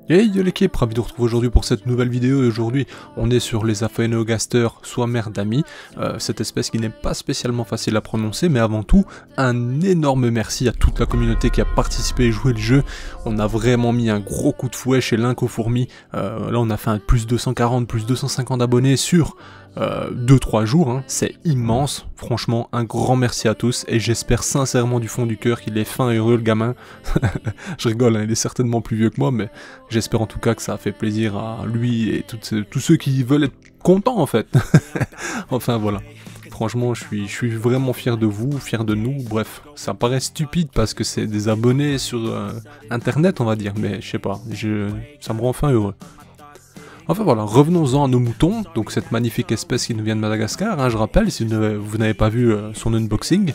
Hey yo l'équipe, ravi de vous retrouver aujourd'hui pour cette nouvelle vidéo et aujourd'hui on est sur les Aphaenogasters, soit mère d'amis, cette espèce qui n'est pas spécialement facile à prononcer, mais avant tout un énorme merci à toute la communauté qui a participé et joué le jeu. On a vraiment mis un gros coup de fouet chez Link-aux-Fourmis, là on a fait un plus 240, plus 250 abonnés sur 2-3 jours, hein. C'est immense, franchement un grand merci à tous et j'espère sincèrement du fond du cœur qu'il est fin et heureux le gamin. Je rigole, hein, il est certainement plus vieux que moi, mais j'espère en tout cas que ça a fait plaisir à lui et tous ceux qui veulent être contents en fait. Enfin voilà, franchement je suis vraiment fier de vous, fier de nous, bref, ça paraît stupide parce que c'est des abonnés sur internet on va dire, mais je sais pas, ça me rend fin heureux. Enfin voilà, revenons-en à nos moutons, donc cette magnifique espèce qui nous vient de Madagascar, hein, je rappelle, si vous n'avez pas vu son unboxing,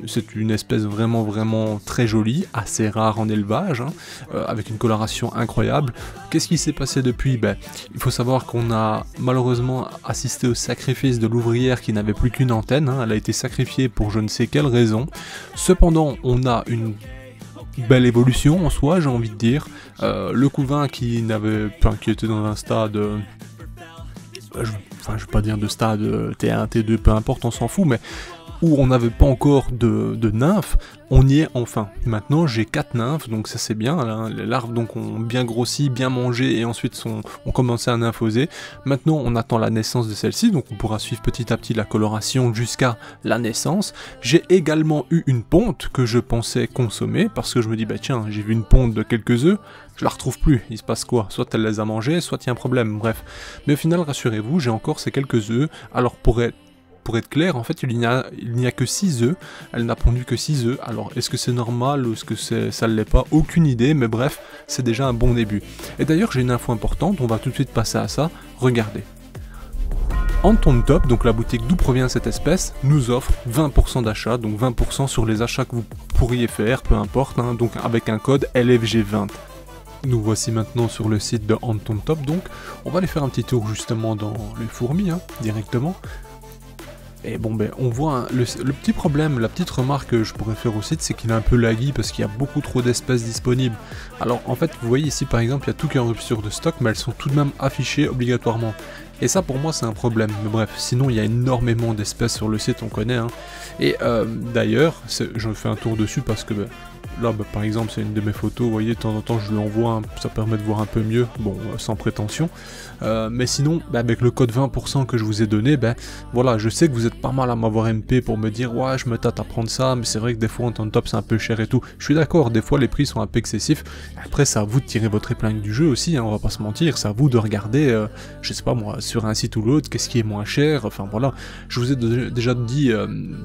c'est une espèce vraiment très jolie, assez rare en élevage, hein, avec une coloration incroyable. Qu'est-ce qui s'est passé depuis? Ben, il faut savoir qu'on a malheureusement assisté au sacrifice de l'ouvrière qui n'avait plus qu'une antenne, hein, elle a été sacrifiée pour je ne sais quelle raison. Cependant, on a une belle évolution en soi, j'ai envie de dire. Le couvain qui était dans un stade, je vais pas dire de stade T1, T2, peu importe, on s'en fout, mais où on n'avait pas encore de nymphes, on y est enfin. Maintenant j'ai 4 nymphes, donc ça c'est bien, hein. Les larves donc ont bien grossi, bien mangé et ensuite ont commencé à nymphoser. Maintenant on attend la naissance de celle-ci, donc on pourra suivre petit à petit la coloration jusqu'à la naissance. J'ai également eu une ponte que je pensais consommer, parce que je me dis bah tiens, j'ai vu une ponte de quelques œufs, je la retrouve plus, il se passe quoi? Soit elle les a mangés, soit il y a un problème, bref. Mais au final rassurez-vous, j'ai encore ces quelques œufs, alors pour être clair, en fait, il n'y a que 6 œufs, elle n'a pondu que 6 œufs, alors est-ce que c'est normal ou est-ce que ça ne l'est pas? Aucune idée, mais bref, c'est déjà un bon début. Et d'ailleurs, j'ai une info importante, on va tout de suite passer à ça, regardez. Anton Top, donc la boutique d'où provient cette espèce, nous offre 20% d'achat, donc 20% sur les achats que vous pourriez faire, peu importe, hein, donc avec un code LFG20. Nous voici maintenant sur le site de Anton Top, donc on va aller faire un petit tour justement dans les fourmis, hein, directement. Et bon ben on voit hein, le petit problème, la petite remarque que je pourrais faire au site, c'est qu'il est un peu laggy parce qu'il y a beaucoup trop d'espèces disponibles. Alors en fait vous voyez ici par exemple il y a tout qui est en rupture de stock, mais elles sont tout de même affichées obligatoirement. Et ça pour moi c'est un problème, mais bref, sinon il y a énormément d'espèces sur le site, on connaît. Hein. Et d'ailleurs, je fais un tour dessus parce que là par exemple c'est une de mes photos, vous voyez de temps en temps je lui envoie, hein, ça permet de voir un peu mieux, bon sans prétention. Mais sinon, avec le code 20% que je vous ai donné, voilà, je sais que vous êtes pas mal à m'avoir MP pour me dire ouais je me tâte à prendre ça, mais c'est vrai que des fois en top c'est un peu cher et tout. Je suis d'accord, des fois les prix sont un peu excessifs. Après c'est à vous de tirer votre épingle du jeu aussi, hein, on va pas se mentir, c'est à vous de regarder, je sais pas moi, sur un site ou l'autre, qu'est-ce qui est moins cher, enfin voilà. Je vous ai déjà dit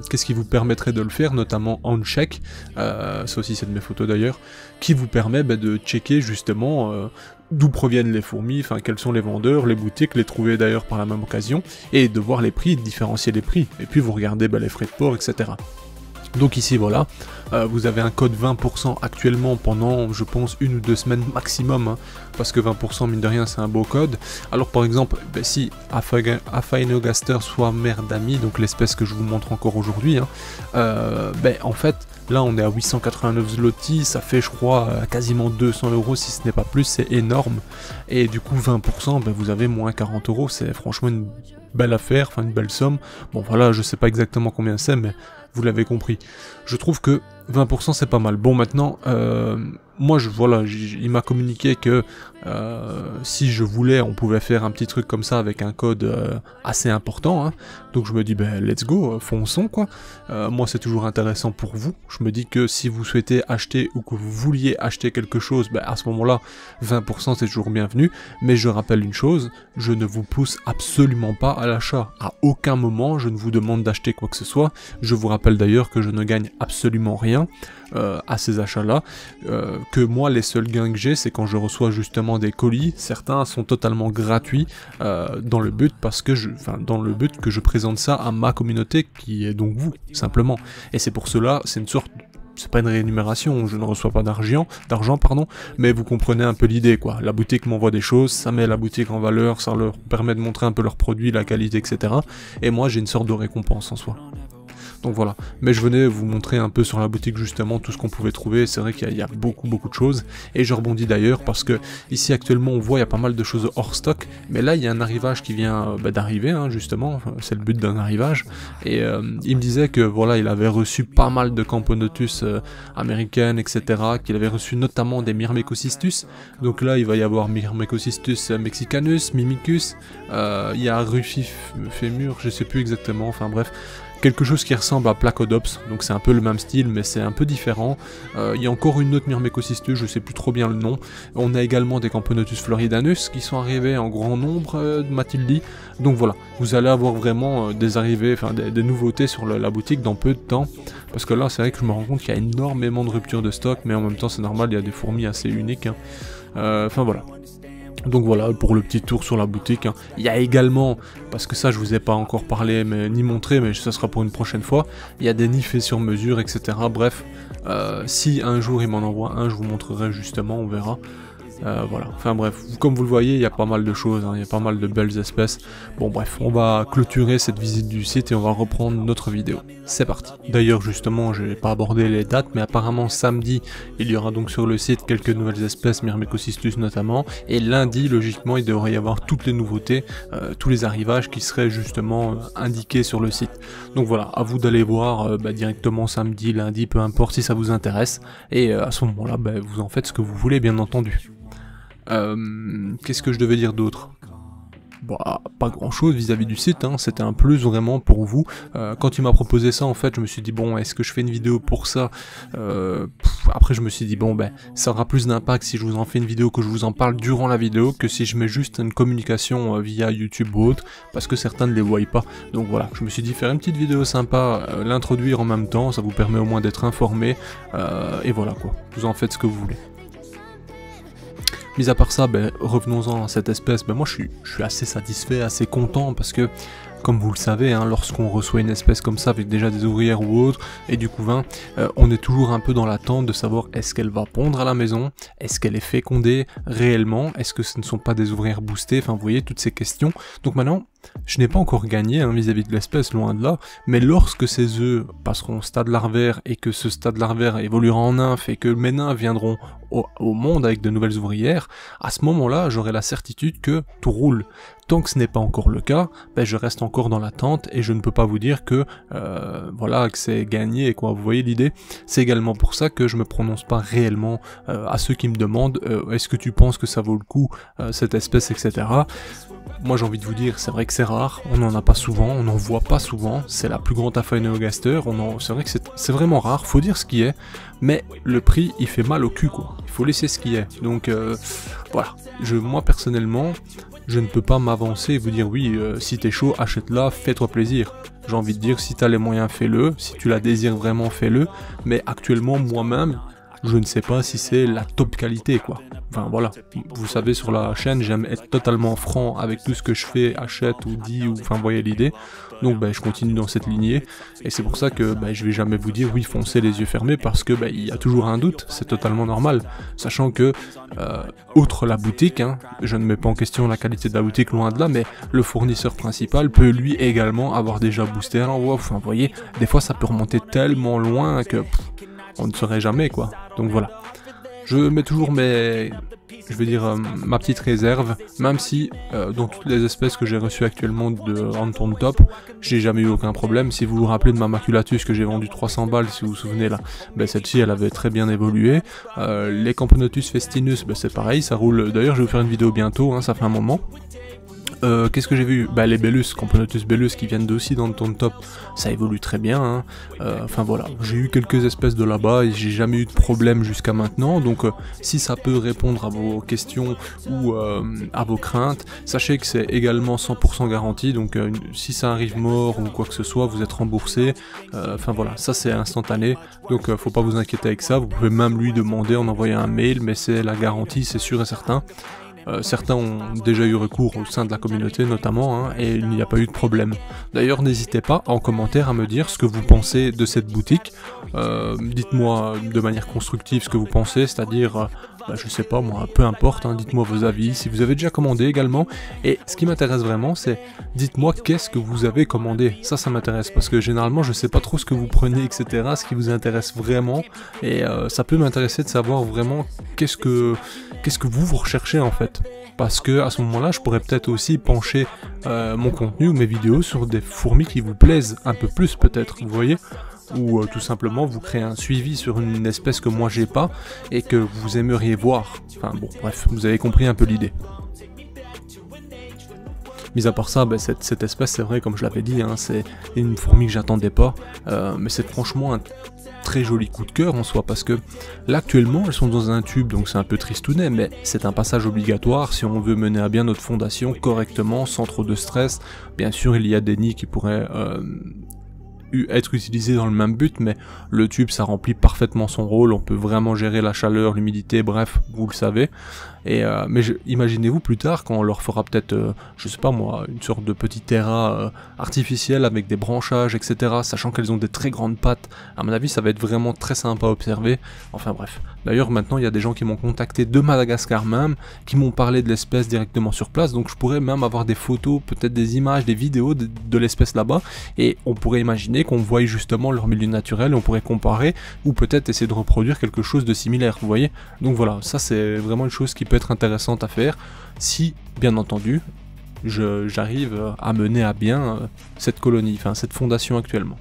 qu'est-ce qui vous permettrait de le faire, notamment OnCheck, ça aussi c'est de mes photos d'ailleurs, qui vous permet de checker justement d'où proviennent les fourmis, enfin quels sont les vendeurs, les boutiques, les trouver d'ailleurs par la même occasion, et de voir les prix, de différencier les prix, et puis vous regardez les frais de port, etc. Donc ici voilà, vous avez un code 20% actuellement pendant je pense 1 ou 2 semaines maximum, hein, parce que 20% mine de rien c'est un beau code. Alors par exemple, si Aphaenogaster soit mère d'amis, donc l'espèce que je vous montre encore aujourd'hui, hein, en fait là on est à 889 zloty, ça fait je crois quasiment 200 € si ce n'est pas plus, c'est énorme. Et du coup 20%, vous avez moins 40 €, c'est franchement une belle affaire, enfin une belle somme. Bon voilà, je sais pas exactement combien c'est, mais vous l'avez compris. Je trouve que 20% c'est pas mal. Bon maintenant, moi il m'a communiqué que si je voulais, on pouvait faire un petit truc comme ça avec un code assez important, hein. Donc je me dis let's go, fonçons quoi. Moi c'est toujours intéressant pour vous. Je me dis que si vous souhaitez acheter ou que vous vouliez acheter quelque chose, à ce moment-là 20% c'est toujours bienvenu. Mais je rappelle une chose, je ne vous pousse absolument pas à l'achat. À aucun moment je ne vous demande d'acheter quoi que ce soit. Je vous rappelle d'ailleurs que je ne gagne absolument rien à ces achats-là, que moi les seuls gains que j'ai c'est quand je reçois justement des colis. Certains sont totalement gratuits dans le but que je présente ça à ma communauté qui est donc vous, simplement. Et c'est pour cela, c'est une sorte c'est pas une rémunération, je ne reçois pas d'argent, pardon, mais vous comprenez un peu l'idée, quoi. La boutique m'envoie des choses, ça met la boutique en valeur, ça leur permet de montrer un peu leurs produits, la qualité, etc. Et moi, j'ai une sorte de récompense en soi. Donc voilà, mais je venais vous montrer un peu sur la boutique justement tout ce qu'on pouvait trouver. C'est vrai qu'il y a beaucoup de choses, et je rebondis d'ailleurs parce que ici actuellement on voit il y a pas mal de choses hors stock, mais là il y a un arrivage qui vient d'arriver, hein, justement, c'est le but d'un arrivage, et il me disait que voilà, il avait reçu pas mal de Camponotus américaines, etc., qu'il avait reçu notamment des Myrmecocystus. Donc là il va y avoir Myrmecocystus mexicanus, Mimicus, il y a Rufifémur, je sais plus exactement, enfin bref, quelque chose qui ressemble à Placodops, donc c'est un peu le même style, mais c'est un peu différent. Il y a encore une autre Myrmecocystus, je sais plus trop bien le nom. On a également des Camponotus floridanus qui sont arrivés en grand nombre, m'a-t-il dit. Donc voilà, vous allez avoir vraiment des arrivées, enfin des nouveautés sur la boutique dans peu de temps. Parce que là, c'est vrai que je me rends compte qu'il y a énormément de ruptures de stock, mais en même temps, c'est normal, il y a des fourmis assez uniques. Hein. Enfin voilà. Donc voilà pour le petit tour sur la boutique, hein. Il y a également, parce que ça je vous ai pas encore parlé ni montré, mais ça sera pour une prochaine fois, il y a des nids faits sur mesure, etc. Bref, si un jour il m'en envoie un, je vous montrerai justement, on verra. Voilà, enfin bref, comme vous le voyez, il y a pas mal de choses, hein, il y a pas mal de belles espèces. Bon bref, on va clôturer cette visite du site et on va reprendre notre vidéo. C'est parti. D'ailleurs justement, je n'ai pas abordé les dates, mais apparemment samedi, il y aura donc sur le site quelques nouvelles espèces, Myrmecocystus notamment, et lundi, logiquement, il devrait y avoir toutes les nouveautés, tous les arrivages qui seraient justement indiqués sur le site. Donc voilà, à vous d'aller voir directement samedi, lundi, peu importe si ça vous intéresse, et à ce moment-là, vous en faites ce que vous voulez, bien entendu. Qu'est-ce que je devais dire d'autre? Bah, pas grand chose vis-à-vis du site, hein. C'était un plus vraiment pour vous. Quand il m'a proposé ça, en fait, je me suis dit, bon, est-ce que je fais une vidéo pour ça? Après, je me suis dit, bon, ça aura plus d'impact si je vous en fais une vidéo, que je vous en parle durant la vidéo, que si je mets juste une communication via YouTube ou autre, parce que certains ne les voient pas. Donc voilà, je me suis dit, faire une petite vidéo sympa, l'introduire en même temps, ça vous permet au moins d'être informé, et voilà quoi, vous en faites ce que vous voulez. Mis à part ça, revenons-en à cette espèce, moi je suis assez satisfait, assez content, parce que, comme vous le savez, hein, lorsqu'on reçoit une espèce comme ça, avec déjà des ouvrières ou autres, et du couvain, on est toujours un peu dans l'attente de savoir est-ce qu'elle va pondre à la maison, est-ce qu'elle est fécondée réellement, est-ce que ce ne sont pas des ouvrières boostées, enfin vous voyez, toutes ces questions. Donc maintenant, je n'ai pas encore gagné hein, vis-à-vis de l'espèce, loin de là, mais lorsque ces œufs passeront au stade larvaire et que ce stade larvaire évoluera en nymphe et que mes nymphes viendront au monde avec de nouvelles ouvrières, à ce moment-là, j'aurai la certitude que tout roule. Tant que ce n'est pas encore le cas, je reste encore dans l'attente et je ne peux pas vous dire que voilà, que c'est gagné, quoi. Vous voyez l'idée? C'est également pour ça que je me prononce pas réellement à ceux qui me demandent est-ce que tu penses que ça vaut le coup cette espèce, etc. Moi j'ai envie de vous dire, c'est vrai que c'est rare, on n'en a pas souvent, on n'en voit pas souvent, c'est la plus grande Aphaenogaster, c'est vrai que c'est vraiment rare, faut dire ce qui est, mais le prix il fait mal au cul quoi, il faut laisser ce qui est, donc voilà, moi personnellement, je ne peux pas m'avancer et vous dire oui, si t'es chaud, achète-la, fais-toi plaisir. J'ai envie de dire, si t'as les moyens, fais-le, si tu la désires vraiment, fais-le, mais actuellement moi-même, je ne sais pas si c'est la top qualité quoi. Enfin voilà, vous savez sur la chaîne j'aime être totalement franc avec tout ce que je fais, achète ou dis, ou enfin voyez l'idée. Donc je continue dans cette lignée et c'est pour ça que je vais jamais vous dire oui foncez les yeux fermés parce que il y a toujours un doute, c'est totalement normal. Sachant que outre la boutique, hein, je ne mets pas en question la qualité de la boutique loin de là, mais le fournisseur principal peut lui également avoir déjà boosté à l'envoi. Enfin vous voyez, des fois ça peut remonter tellement loin que on ne saurait jamais quoi. Donc voilà. Je mets toujours ma petite réserve, même si dans toutes les espèces que j'ai reçues actuellement de Anton Top, j'ai jamais eu aucun problème. Si vous vous rappelez de ma Maculatus que j'ai vendu 300 balles, si vous vous souvenez là, celle-ci elle avait très bien évolué. Les Camponotus festinus, c'est pareil, ça roule. D'ailleurs je vais vous faire une vidéo bientôt, hein, ça fait un moment. Qu'est-ce que j'ai vu? Les Bellus, Camponotus Bellus qui viennent d'aussi dans ton top, ça évolue très bien, hein. Enfin voilà, j'ai eu quelques espèces de là-bas et j'ai jamais eu de problème jusqu'à maintenant, donc si ça peut répondre à vos questions ou à vos craintes, sachez que c'est également 100% garanti, donc si ça arrive mort ou quoi que ce soit, vous êtes remboursé, enfin voilà, ça c'est instantané, donc faut pas vous inquiéter avec ça, vous pouvez même lui demander en envoyant un mail, mais c'est la garantie, c'est sûr et certain. Certains ont déjà eu recours au sein de la communauté notamment, hein, et il n'y a pas eu de problème. D'ailleurs, n'hésitez pas en commentaire à me dire ce que vous pensez de cette boutique. Dites-moi de manière constructive ce que vous pensez, c'est-à-dire, je sais pas moi, peu importe, hein, dites-moi vos avis, si vous avez déjà commandé également. Et ce qui m'intéresse vraiment, c'est dites-moi qu'est-ce que vous avez commandé. Ça m'intéresse, parce que généralement je sais pas trop ce que vous prenez, etc., ce qui vous intéresse vraiment, et ça peut m'intéresser de savoir vraiment qu'est-ce que vous recherchez en fait. Parce que à ce moment-là, je pourrais peut-être aussi pencher mon contenu ou mes vidéos sur des fourmis qui vous plaisent un peu plus peut-être, vous voyez, ou tout simplement vous créer un suivi sur une espèce que moi j'ai pas et que vous aimeriez voir. Enfin bon, bref, vous avez compris un peu l'idée. Mis à part ça, cette espèce, c'est vrai, comme je l'avais dit, hein, c'est une fourmi que j'attendais pas, mais c'est franchement un très joli coup de cœur en soi, parce que là actuellement elles sont dans un tube, donc c'est un peu tristounet, mais c'est un passage obligatoire si on veut mener à bien notre fondation correctement, sans trop de stress. Bien sûr, il y a des nids qui pourraient être utilisés dans le même but, mais le tube ça remplit parfaitement son rôle, on peut vraiment gérer la chaleur, l'humidité, bref, vous le savez. Et mais imaginez-vous plus tard quand on leur fera peut-être, je sais pas moi, une sorte de petit terrain artificiel avec des branchages, etc. Sachant qu'elles ont des très grandes pattes. À mon avis, ça va être vraiment très sympa à observer. Enfin bref. D'ailleurs, maintenant, il y a des gens qui m'ont contacté de Madagascar même, qui m'ont parlé de l'espèce directement sur place. Donc je pourrais même avoir des photos, peut-être des images, des vidéos de l'espèce là-bas. Et on pourrait imaginer qu'on voie justement leur milieu naturel, et on pourrait comparer, ou peut-être essayer de reproduire quelque chose de similaire, vous voyez. Donc voilà, ça c'est vraiment une chose qui peut être intéressante à faire, si, bien entendu, j'arrive à mener à bien cette colonie, enfin cette fondation actuellement.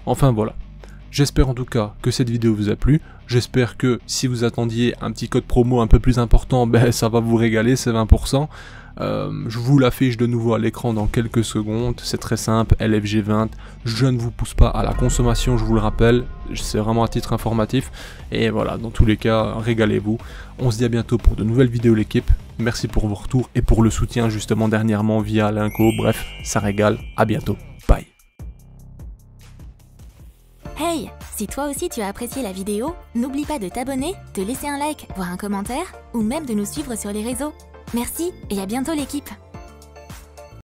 Enfin voilà. J'espère en tout cas que cette vidéo vous a plu, j'espère que si vous attendiez un petit code promo un peu plus important, ça va vous régaler, c'est 20%. Je vous l'affiche de nouveau à l'écran dans quelques secondes, c'est très simple, LFG20, je ne vous pousse pas à la consommation, je vous le rappelle, c'est vraiment à titre informatif, et voilà, dans tous les cas, régalez-vous. On se dit à bientôt pour de nouvelles vidéos l'équipe, merci pour vos retours et pour le soutien justement dernièrement via Linko, bref, ça régale, à bientôt, bye. Hey, si toi aussi tu as apprécié la vidéo, n'oublie pas de t'abonner, de laisser un like, voire un commentaire, ou même de nous suivre sur les réseaux. Merci et à bientôt l'équipe!